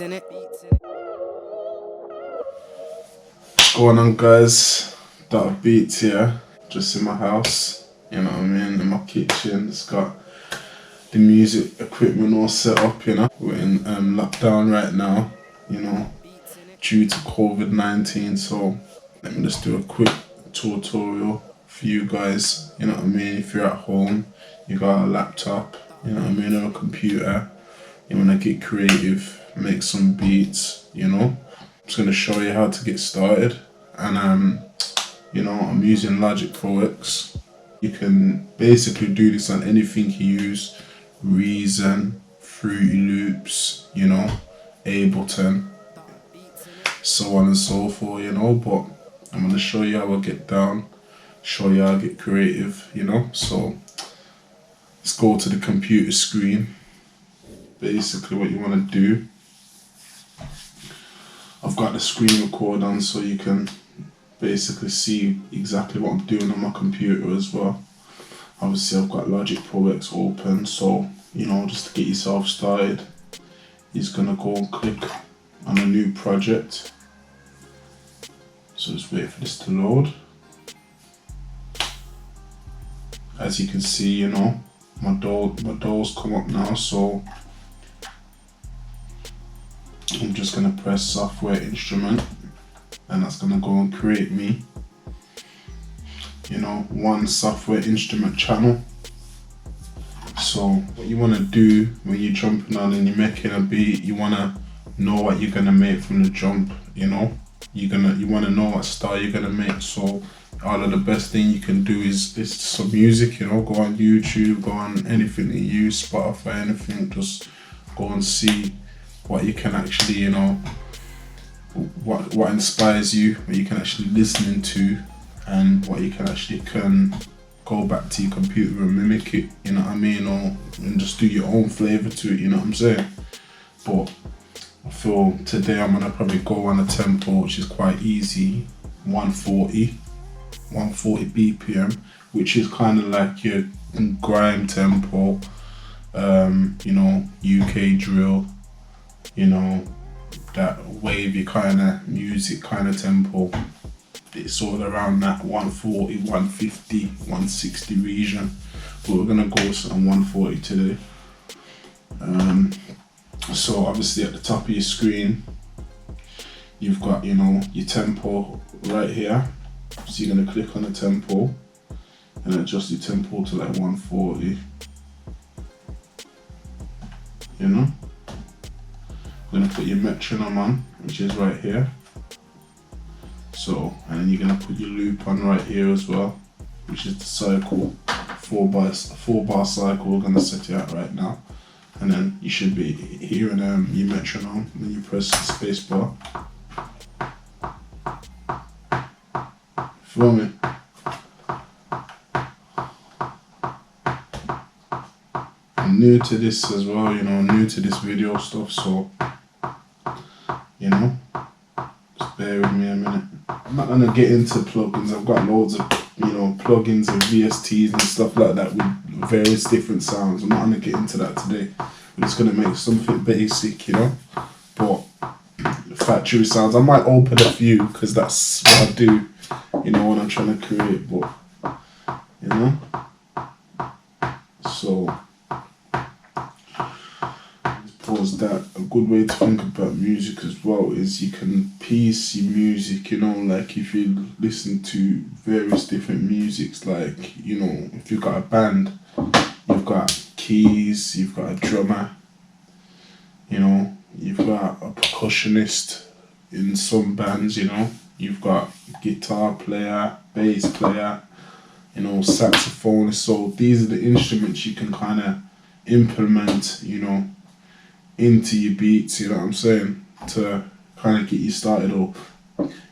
What's going on, guys? Dottabeats here, just in my house, you know what I mean, in my kitchen. It's got the music equipment all set up, you know. We're in lockdown right now, you know, due to COVID-19, so let me just do a quick tutorial for you guys, you know what I mean. If you're at home, you got a laptop, you know what I mean, or a computer, you want to get creative, make some beats, you know. I'm just going to show you how to get started, and you know, I'm using Logic Pro X. You can basically do this on anything you use, Reason, Fruity Loops, you know, Ableton, so on and so forth, you know. But I'm going to show you how I get down, show you how I get creative, you know. So let's go to the computer screen. Basically what you want to do, I've got the screen record on so you can basically see exactly what I'm doing on my computer as well. Obviously I've got Logic Pro X open, so you know, just to get yourself started, you're just gonna go and click on a new project. So just wait for this to load. As you can see, you know, my DAW's come up now, so I'm just gonna press software instrument, and that's gonna go and create me, you know, one software instrument channel. So what you wanna do when you're jumping on and you're making a beat, you wanna know what you're gonna make from the jump, you know. You wanna know what style you're gonna make. So all of the best thing you can do is some music, you know. Go on YouTube, go on anything that you use, Spotify, anything, just go and see what you can actually, you know, what inspires you, what you can actually listen to, and what you can actually go back to your computer and mimic it, you know what I mean, or and just do your own flavor to it, you know what I'm saying. But I feel today I'm gonna probably go on a tempo which is quite easy, 140 BPM, which is kind of like your grime tempo, you know, UK drill, you know, that wavy kind of music kind of tempo. It's all around that 140, 150, 160 region, but we're gonna go on 140 today. So obviously at the top of your screen you've got, you know, your tempo right here, so you're gonna click on the tempo and adjust your tempo to like 140, you know. You're gonna put your metronome on, which is right here. So, and then you're gonna put your loop on right here as well, which is the cycle, 4 bar cycle. We're gonna set it out right now, and then you should be hearing your metronome when you press the space bar. Feel me? I'm new to this as well, you know, new to this video stuff, so you know, just bear with me a minute. I'm not gonna get into plugins. I've got loads of, you know, plugins and VSTs and stuff like that with various different sounds. I'm not gonna get into that today. I'm just gonna make something basic, you know. But factory sounds, I might open a few because that's what I do, you know, when I'm trying to create. But you know, so that a good way to think about music as well is you can piece your music, you know, like if you listen to various different musics, like, you know, if you've got a band, you've got keys, you've got a drummer, you know, you've got a percussionist in some bands, you know, you've got guitar player, bass player, you know, saxophone. So these are the instruments you can kind of implement, you know, into your beats, you know what I'm saying, to kind of get you started, or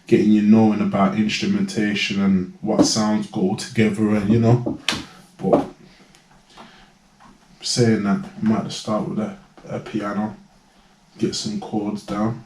getting you knowing about instrumentation and what sounds go together, and you know. But saying that, I might just start with a piano, get some chords down.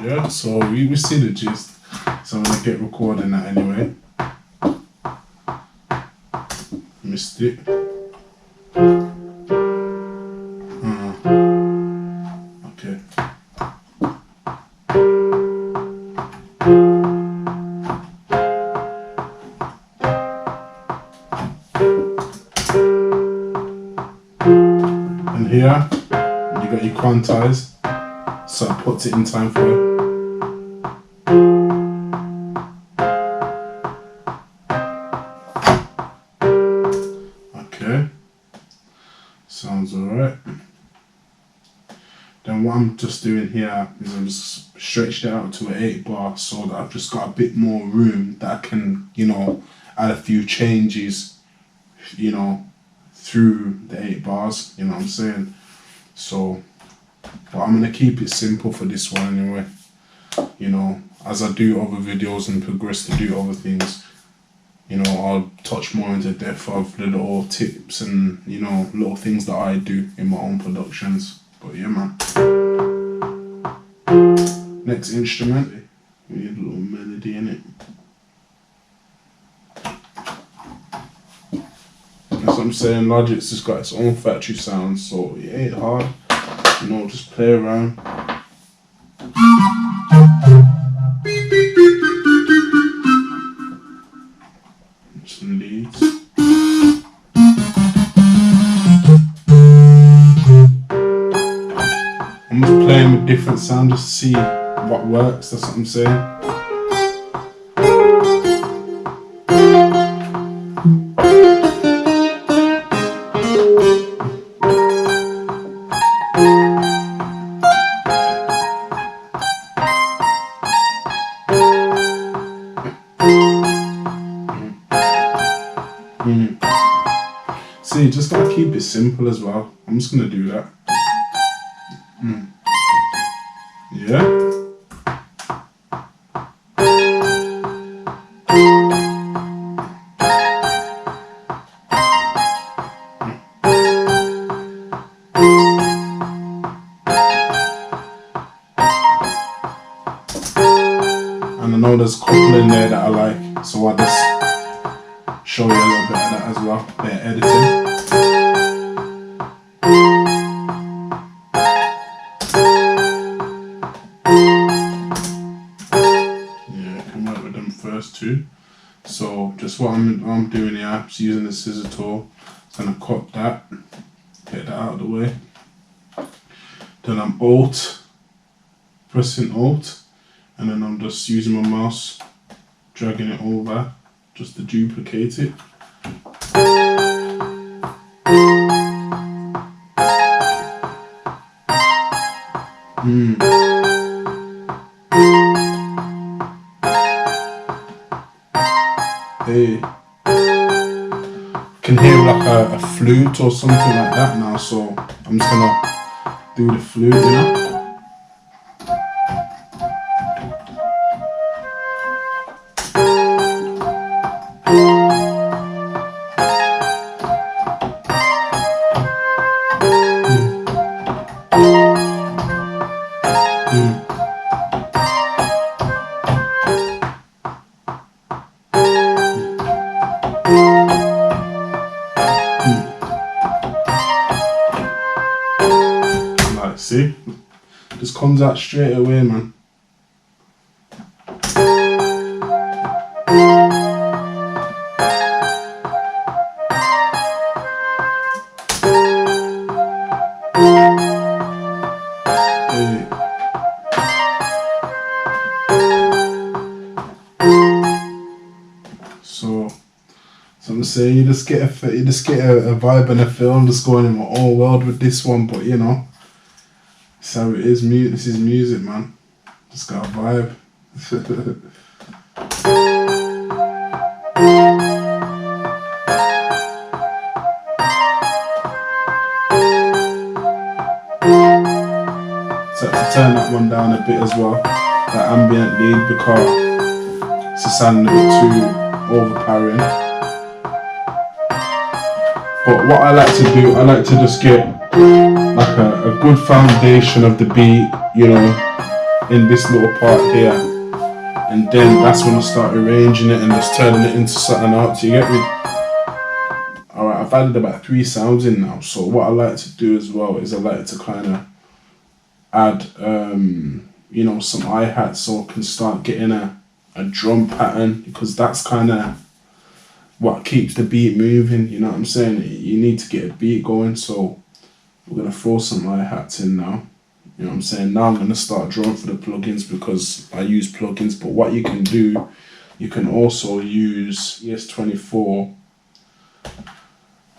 Yeah, so we see the gist. So I'm gonna get recording that anyway. Missed it. Okay. And here you got your quantize, so it puts it in time for you. Okay, sounds alright. Then what I'm just doing here is I'm just stretched it out to an 8 bar so that I've just got a bit more room that I can, you know, add a few changes, you know, through the 8 bars, you know what I'm saying? So, but I'm gonna keep it simple for this one anyway. You know, as I do other videos and progress to do other things, you know, I'll touch more into depth of the little tips and, you know, little things that I do in my own productions. But yeah, man. Next instrument, we need a little melody in it. That's what I'm saying, Logic's just got its own factory sound, so it ain't hard. You know, just play around. Some leads. I'm just playing with different sounds just to see what works, that's what I'm saying. See, just gotta keep it simple as well. I'm just gonna do that. Yeah. And I know there's a couple in there that I like, so I'll just show you a little bit of that as well, bit of editing. First two. So just what I'm doing here, I'm just using the scissor tool. I'm gonna cut that, get that out of the way. Then I'm pressing Alt, and then I'm just using my mouse, dragging it over, just to duplicate it. Hey, can hear like a flute or something like that now, so I'm just gonna do the flute, you know. See, just comes out straight away, man. Hey. So I'm saying you just get a vibe and a feel. I'm just going in my own world with this one, but you know. So it is this is music, man. Just got a vibe. So I have to turn that one down a bit as well, that ambient lead, because it's sounding a bit too overpowering. But what I like to do, I like to just get like a good foundation of the beat, you know, in this little part here, and then that's when I start arranging it and just turning it into something else. You get me? Alright, I've added about 3 sounds in now, so what I like to do as well is I like to kind of add you know, some hi-hats so I can start getting a drum pattern, because that's kind of what keeps the beat moving, you know what I'm saying? You need to get a beat going, so we're going to throw some hi-hats in now, you know what I'm saying? Now I'm going to start drawing for the plugins because I use plugins, but what you can do, you can also use ES24.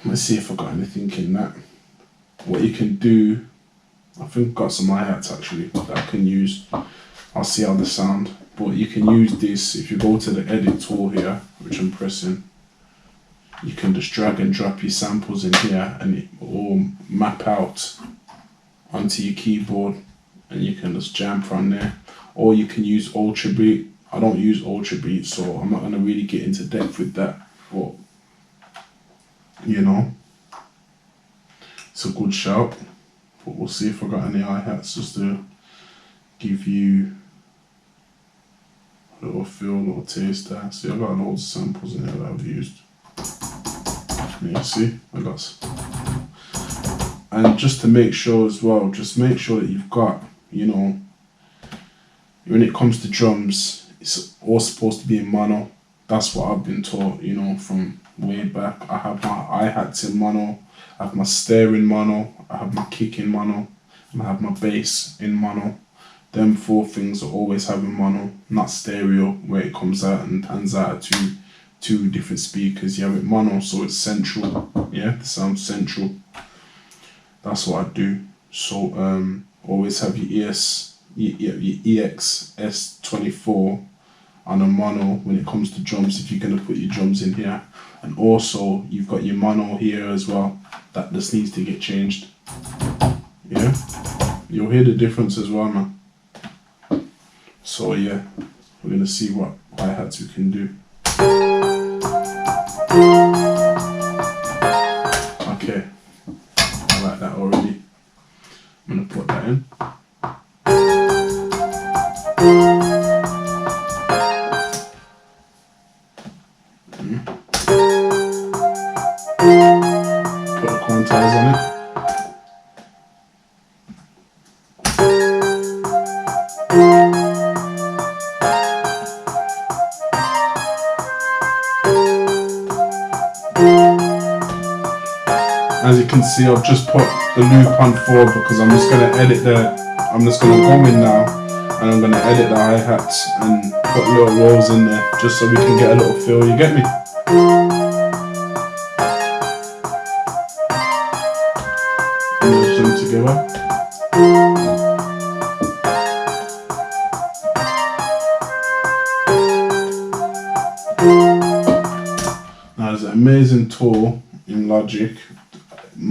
Let's see if I got anything in that. What you can do, I think I've got some hi-hats actually that I can use. I'll see how they sound. But you can use this, if you go to the edit tool here, which I'm pressing, you can just drag and drop your samples in here and it will all map out onto your keyboard and you can just jam from there. Or you can use Ultra Beat. I don't use Ultra Beat, so I'm not going to really get into depth with that. But, you know, it's a good shout. But we'll see if I got any hi-hats just to give you a little feel, a little taste there. See, I got loads of samples in here that I've used. Yeah, see, I got. And just to make sure as well, just make sure that you've got, you know, when it comes to drums, it's all supposed to be in mono. That's what I've been taught, you know, from way back. I have my hi-hats in mono, I have my snare in mono, I have my kick in mono, and I have my bass in mono. Them 4 things are always having mono, not stereo, where it comes out and pans out to two different speakers. You have it mono, so it's central. Yeah, the sound's central. That's what I do. So always have your EX-S24 on a mono when it comes to drums, if you're gonna put your drums in here. And also you've got your mono here as well. That just needs to get changed. Yeah, you'll hear the difference as well, man. So yeah, we're gonna see what hi-hats we can do. Okay, I like that already. I'm gonna put that in. Put the quantize on it. As you can see, I've just put the loop on 4 because I'm just going to edit I'm just going to go in now and I'm going to edit the hi-hats and put little rolls in there just so we can get a little feel, you get me? Merge them together. Now there's an amazing tool in Logic.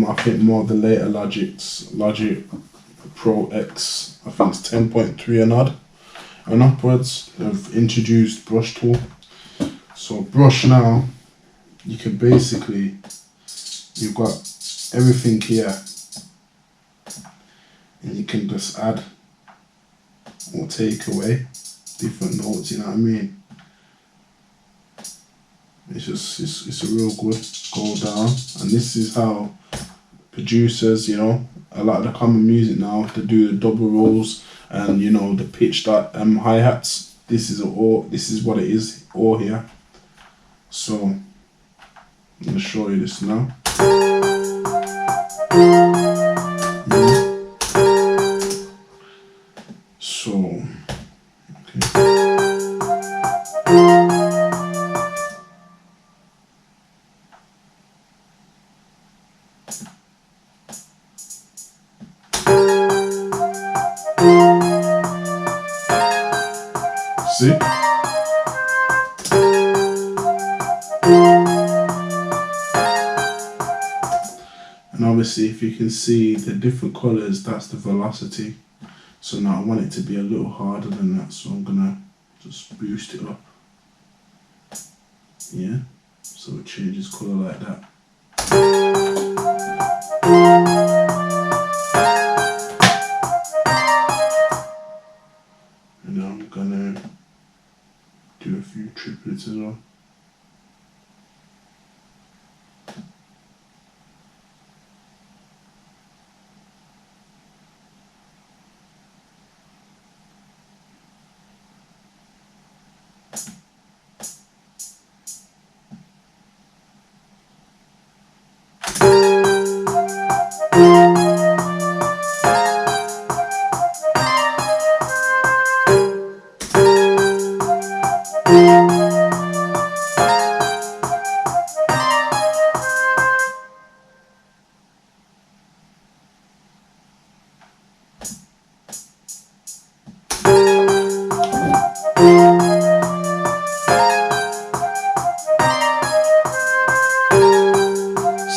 I think more of the later Logic Pro X, I think it's 10.3 and upwards, have introduced brush tool. So brush now, you can basically, you've got everything here and you can just add or take away different notes, you know what I mean? It's a real good go down, and this is how producers, you know, a lot of the common music now, they do the double rolls and, you know, the pitch dot hi-hats. This is what it is all here. So I'm gonna show you this now. So okay. See? And obviously if you can see the different colours, that's the velocity. So now I want it to be a little harder than that, so I'm gonna just boost it up. Yeah, so it changes colour like that.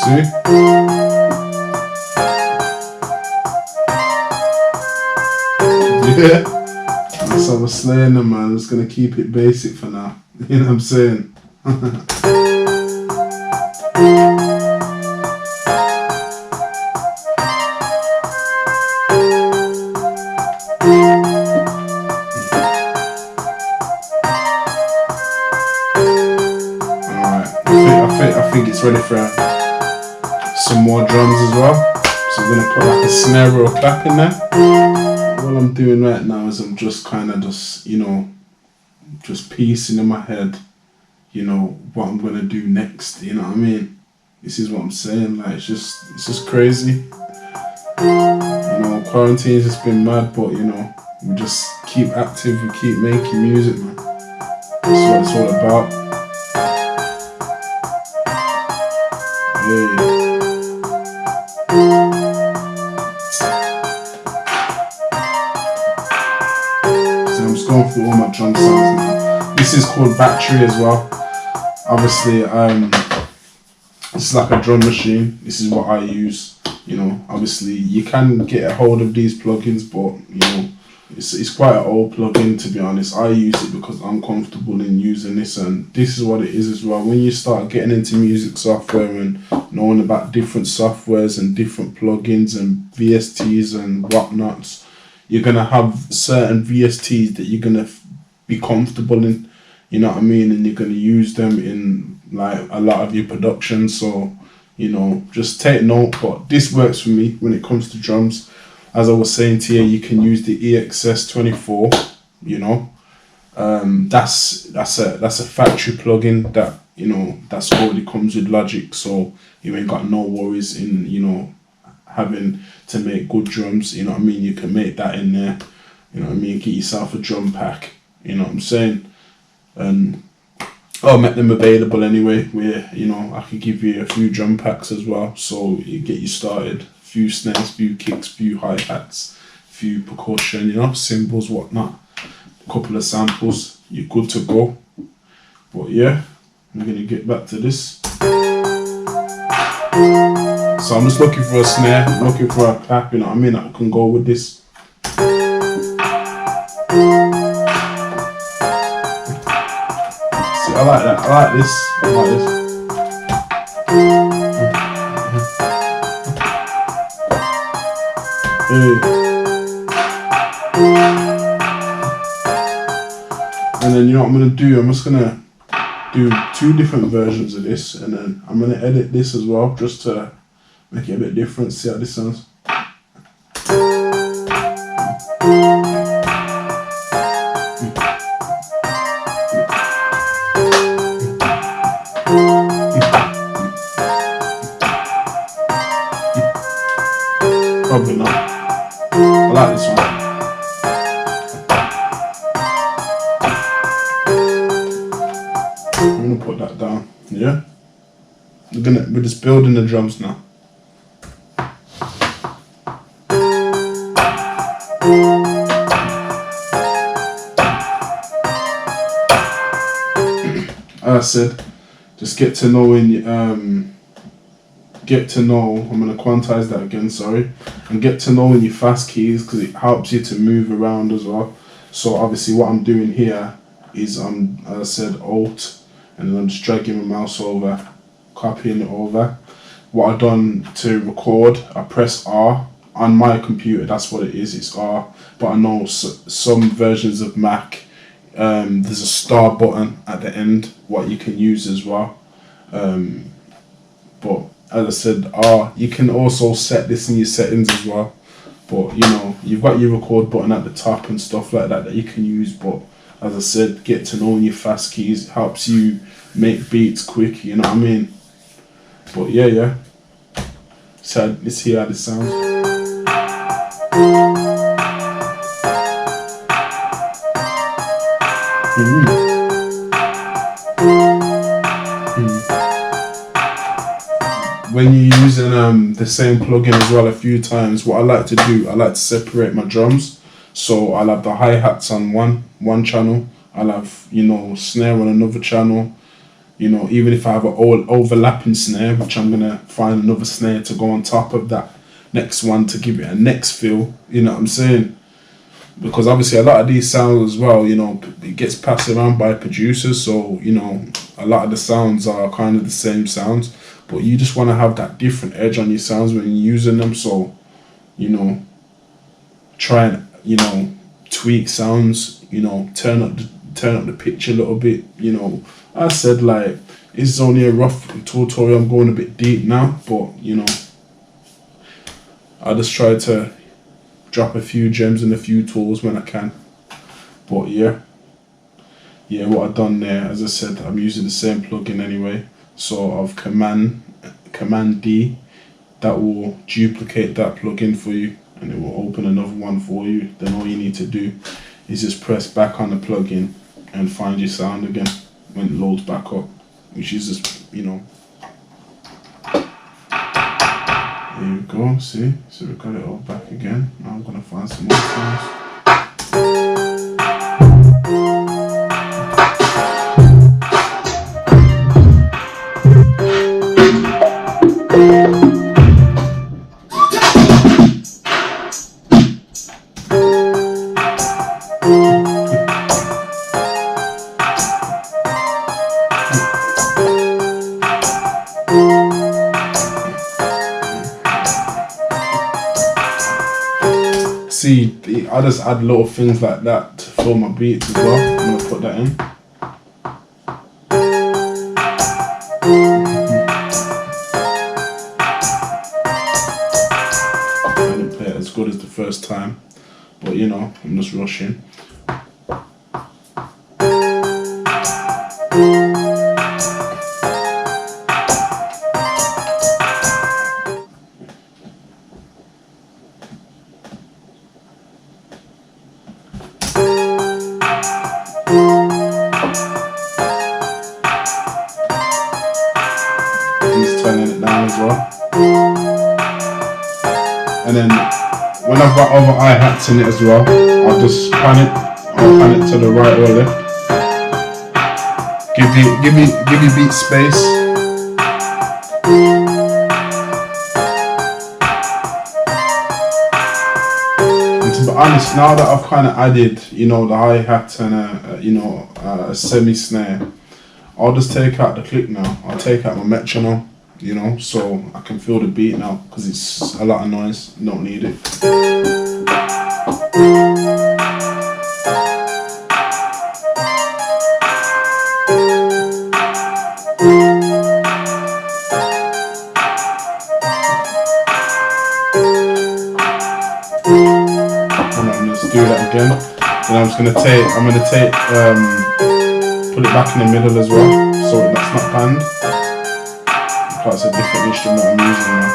See? Yeah. That's how we're slaying them, man. I'm just gonna keep it basic for now. You know what I'm saying? I think it's ready for some more drums as well. So I'm gonna put like a snare or a clap in there. What I'm doing right now is I'm just kind of just piecing in my head, what I'm gonna do next. You know what I mean? This is what I'm saying. Like it's just crazy. Quarantine's just been mad, but we just keep active. We keep making music, man. That's what it's all about. Yeah. So I'm just going through all my drum sounds now. This is called Battery as well. Obviously, this is like a drum machine. This is what I use. Obviously you can get a hold of these plugins, but it's quite an old plugin, to be honest. I use it because I'm comfortable in using this, and this is what it is as well. When you start getting into music software and knowing about different softwares and different plugins and VSTs and whatnots, you're gonna have certain VSTs that you're gonna be comfortable in, you know what I mean, and you're gonna use them in like a lot of your production. So just take note. But this works for me when it comes to drums. As I was saying to you, you can use the EXS24. That's a factory plugin that that's already comes with Logic, so you ain't got no worries in having to make good drums. You know what I mean? You can make that in there. You know what I mean? Get yourself a drum pack. You know what I'm saying? And I'll make them available anyway, where I could give you a few drum packs as well, so you get you started. Few snares, few kicks, few hi-hats, few percussion, cymbals, whatnot, a couple of samples, you're good to go. But yeah, I'm gonna get back to this. So I'm just looking for a snare, looking for a clap, you know what I mean, I can go with this. See, I like that, I like this. And then what I'm going to do, I'm just going to do 2 different versions of this, and then I'm going to edit this as well just to make it a bit different. See how this sounds. Probably not. I like this one. I'm gonna put that down. Yeah. We're just building the drums now. As I said, just get to know I'm going to quantize that again, sorry, and get to know your fast keys, because it helps you to move around as well. So obviously what I'm doing here is as I said, Alt, and then I'm just dragging my mouse over, copying it over. What I've done to record, I press R. On my computer, that's what it is, it's R, but I know some versions of Mac, there's a star button at the end, what you can use as well. But as I said, you can also set this in your settings as well. But you've got your record button at the top and stuff like that you can use. But as I said, get to know your fast keys, helps you make beats quick, you know what I mean? But yeah. So let's hear how this sounds. When you're using the same plugin as well a few times, what I like to do, I like to separate my drums. So I'll have the hi-hats on one channel, I'll have, you know, snare on another channel, you know, even if I have an overlapping snare, which I'm gonna find another snare to go on top of that next one to give it a next feel, you know what I'm saying? Because obviously a lot of these sounds as well, you know, it gets passed around by producers, so, you know, a lot of the sounds are kind of the same sounds, but you just want to have that different edge on your sounds when you're using them. So, you know, try and, you know, tweak sounds, you know, turn up the pitch a little bit, you know. I said, like, it's only a rough tutorial, I'm going a bit deep now, but, you know, I just try to drop a few gems and a few tools when I can. But yeah, what I've done there, as I said, I'm using the same plugin anyway. So I've command D, that will duplicate that plugin for you, and it will open another one for you. Then all you need to do is just press back on the plugin and find your sound again when it loads back up, which is just, you know. There we go, see? So we got it all back again. Now I'm gonna find some more sounds. See, I just add little things like that to fill my beats as well. I'm gonna put that in. I didn't play it as good as the first time, but you know, I'm just rushing. Turning it down as well, and then when I've got other hi-hats in it as well, I'll just pan it to the right or left. Give me beat space. And to be honest, now that I've kind of added, you know, the hi-hat and a semi-snare, I'll just take out the click now. I'll take out my metronome, you know, so I can feel the beat now, because it's a lot of noise, you don't need it. And let's do that again. Then I'm gonna put it back in the middle as well, so that's not panned. That's a different instrument I'm using now.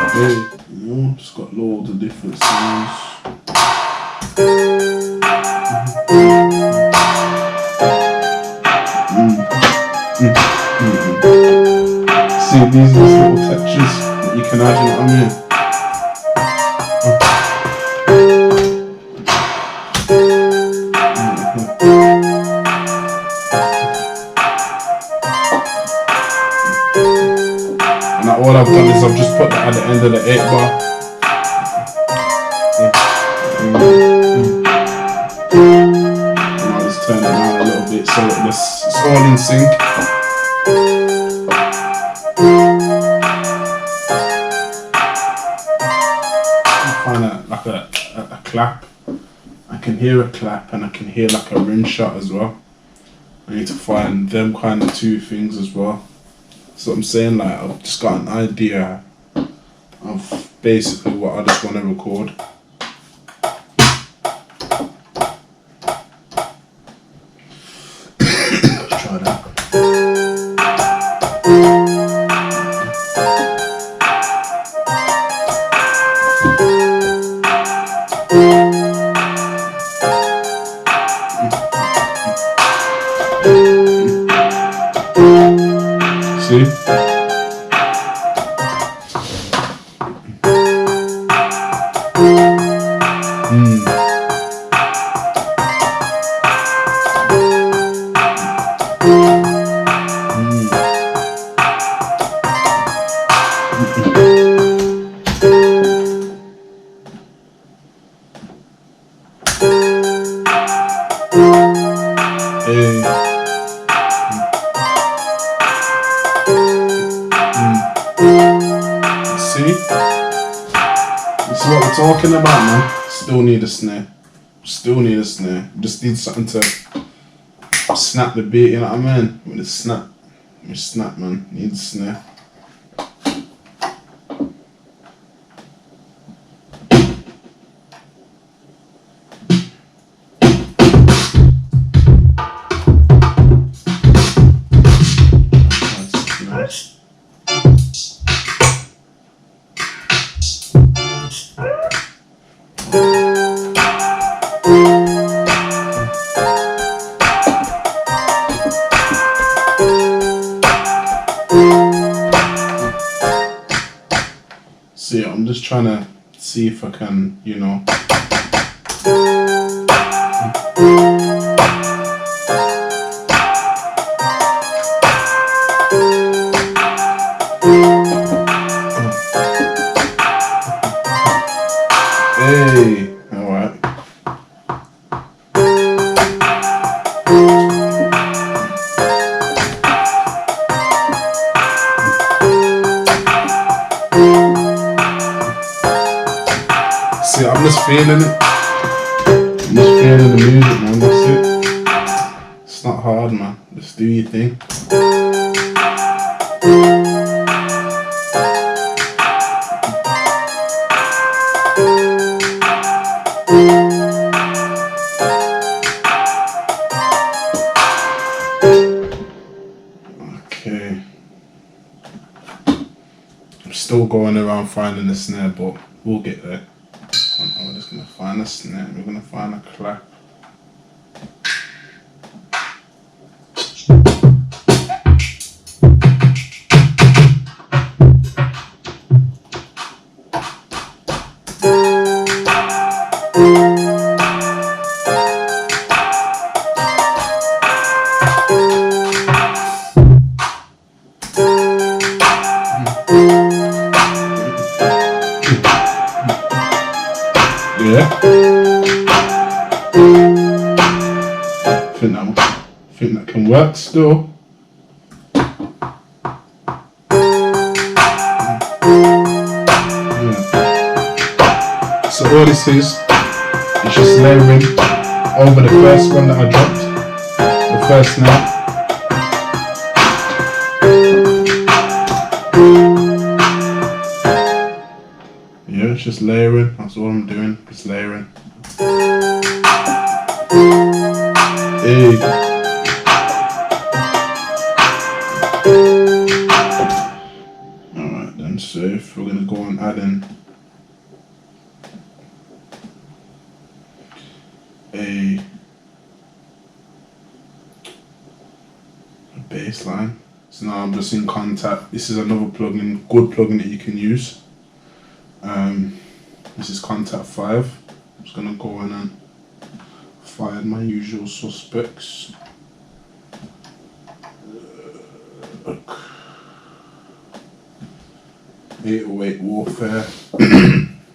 Okay, you know, just got loads of different sounds. See, these are just little textures that you can add, you know what I mean? All I've done is I've just put that at the end of the 8-bar. And I'll just turn it down a little bit so it's all in sync. I find like a clap. I can hear a clap and I can hear like a rim shot as well. I need to find them kind of two things as well. So I'm saying, like, I've just got an idea of basically what I just want to record. Let's try that. See? See? This is what we're talking about, man. Still need a snare. Still need a snare. Just need something to snap the beat, you know what I mean? With a snap. With a snap, man. Need a snare. See, I'm just trying to see if I can, you know. Hey, all right. See, I'm just feeling it. I'm just feeling the music, man. That's it. It's not hard, man. Just do your thing. Okay. I'm still going around finding the snare, but we'll get there. We're just gonna find a snare, we're gonna find a clap. Yeah. Think that can work still. Yeah. So all this is just layering over the first one that I dropped, the first note. Yeah, it's just layering, that's all I'm doing, just layering. Hey. Alright then, so if we're gonna go and add in a bass line. So now I'm just in contact. This is another plugin, good plugin that you can use. This is Contact 5. I'm just gonna go in and find my usual suspects. 808 Warfare.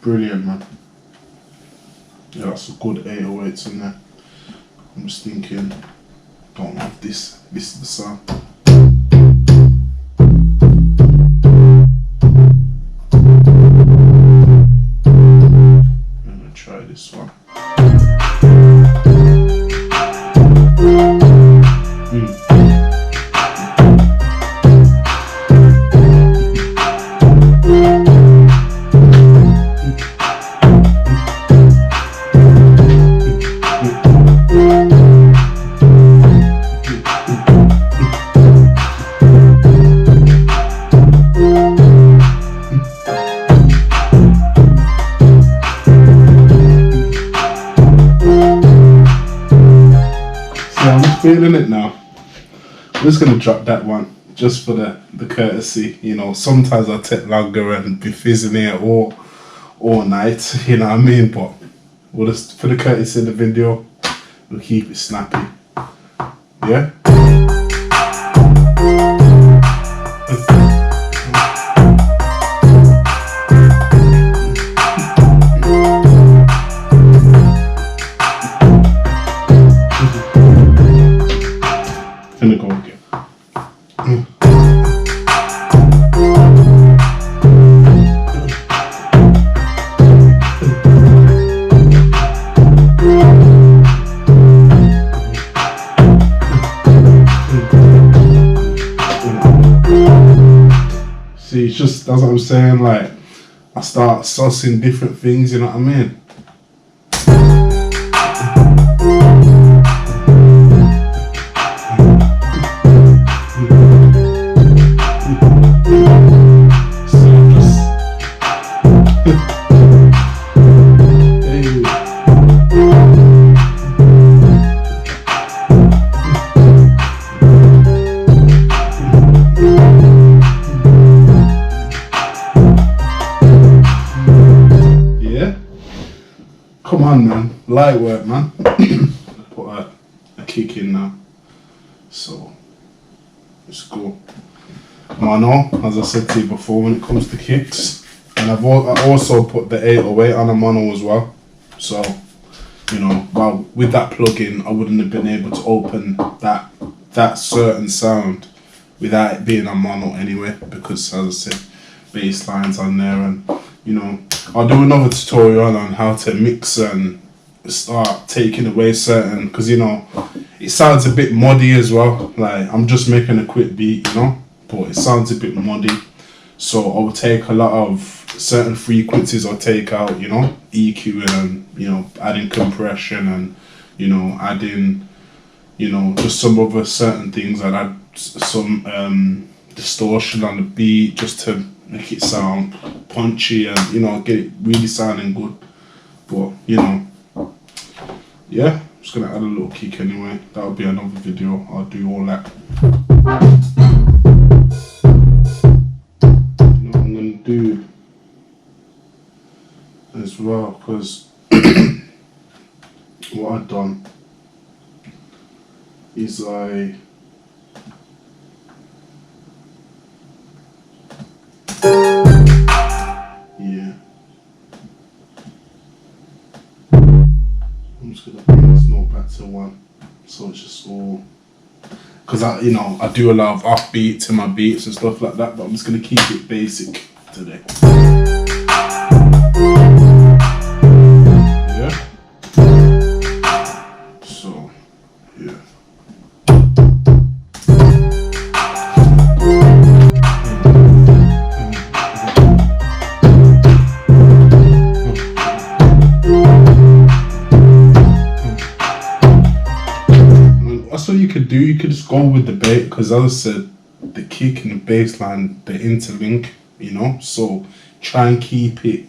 Brilliant, man. Yeah, that's a good 808s in there. I'm just thinking, don't have this. This is the sound. I'm gonna try this one. I'm just gonna drop that one just for the courtesy. You know, sometimes I take longer and be fizzing here all night. You know what I mean? But we'll just, for the courtesy of the video, we'll keep it snappy. Yeah. Gonna go again. See, it's just, that's what I'm saying, like, I start sussing different things, you know what I mean? Come on, man. Light work, man. Put a kick in now. So, let's go. Mono, as I said to you before, when it comes to kicks. And I also put the 808 on a mono as well. So, you know, well, with that plugin, I wouldn't have been able to open that certain sound without it being a mono anyway. Because, as I said, bass lines on there, and you know, I'll do another tutorial on how to mix and start taking away certain, because you know, it sounds a bit muddy as well. Like, I'm just making a quick beat, you know, but it sounds a bit muddy. So I'll take a lot of certain frequencies, I'll take out, you know, EQing and, you know, adding compression and, you know, adding, you know, just some other certain things. I'd add some distortion on the beat just to make it sound punchy and, you know, get it really sounding good. But, you know, yeah, I'm just gonna add a little kick anyway. That'll be another video. I'll do all that. You know what I'm gonna do as well, because what I've done is yeah, I'm just gonna bring this note back to 1, so it's just all, because I, you know, I do a lot of offbeats in my beats and stuff like that, but I'm just gonna keep it basic today. Yeah. So, yeah. That's what you could do. You could just go with the beat, because as I said, the kick and the bass line, they interlink, you know, so try and keep it,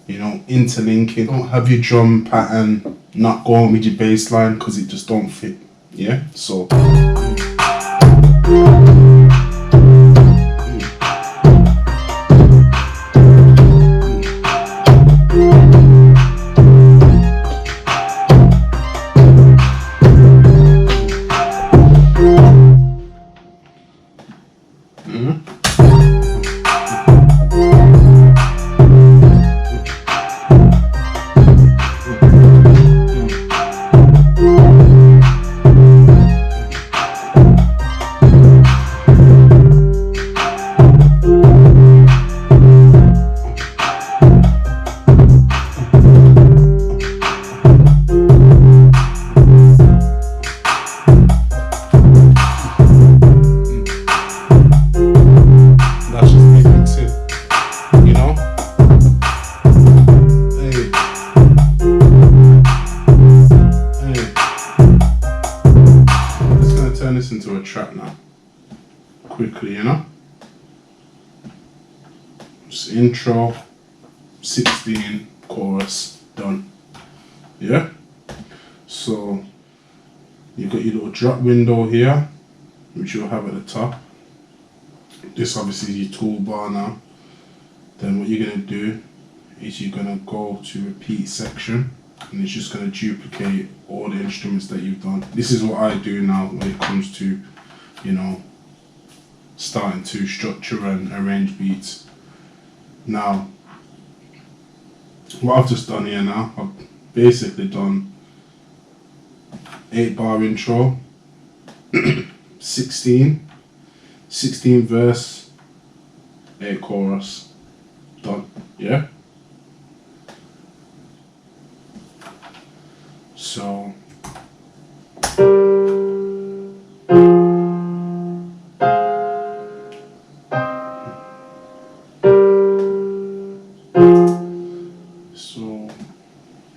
you know, interlinking. Don't have your drum pattern not going with your bass line, because it just don't fit. Yeah, so into a track now, quickly, you know. Just intro, 16, chorus, done. Yeah. So you got your little drop window here. which you'll have at the top. This obviously is your toolbar now. Then what you're going to do is you're going to go to repeat section, and it's just going to duplicate all the instruments that you've done. This is what I do now when it comes to, you know, starting to structure and arrange beats. Now, what I've just done here now, I've basically done 8-bar intro, 16 verse, 8 chorus, done, yeah? So,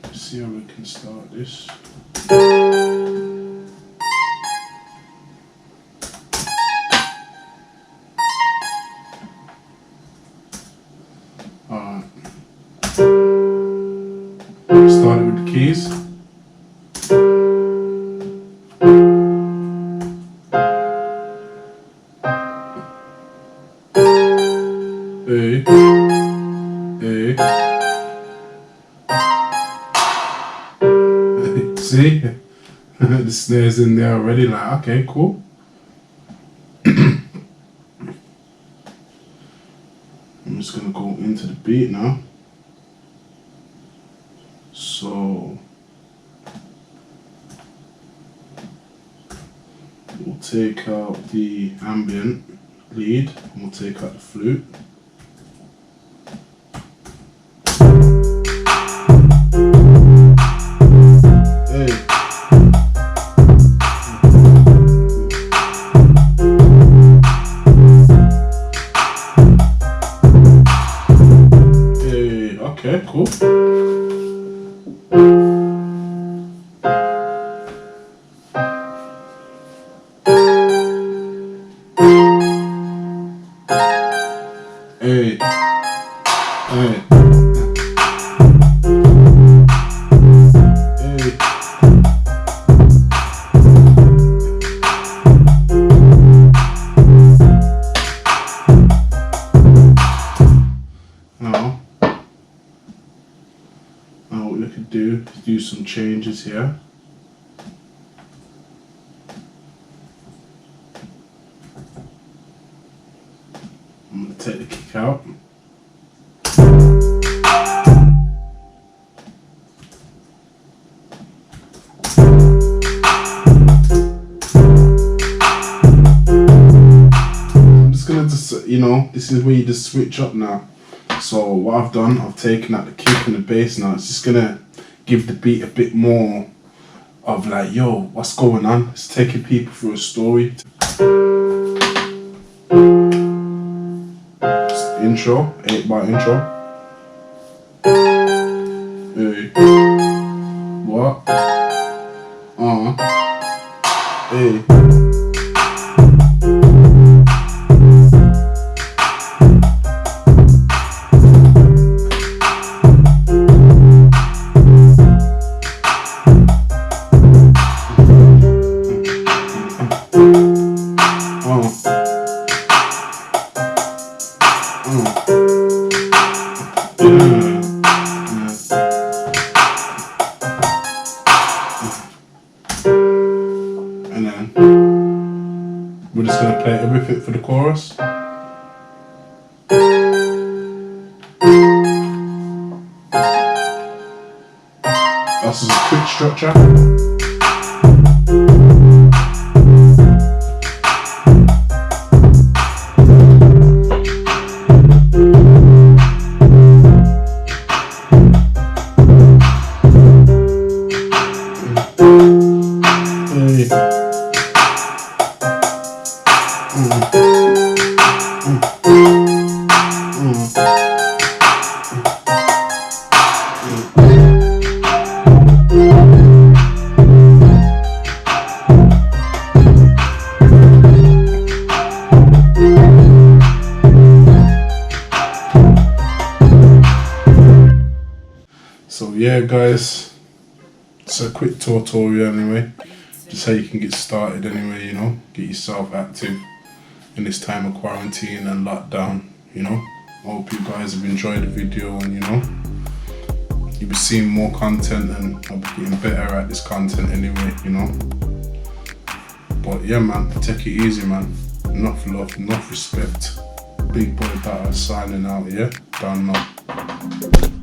let's see how we can start this. Alright. Start it with the keys. A, see, the snare's in there already, like, okay, cool. I'm just gonna go into the beat now. So, we'll take out the ambient lead, and we'll take out the flute. Okay, cool. Hey. Hey. Now what we could do is do some changes here. I'm going to take the kick out. I'm just going to, you know, this is where you just switch up now. So what I've done, I've taken out the kick and the bass now. It's just going to give the beat a bit more of like, yo, what's going on? It's taking people through a story. Intro, 8-bar intro. Hey. What? Hey. And then we're just going to play everything for the chorus. That's just a quick structure. So yeah guys, it's a quick tutorial anyway. just how you can get started anyway, you know, get yourself active in this time of quarantine and lockdown, you know. I hope you guys have enjoyed the video, and you know, you'll be seeing more content, and I'll be getting better at this content anyway, you know. But yeah, man, take it easy, man. Enough love, enough respect. Big boy Dotta signing out, yeah? Done now.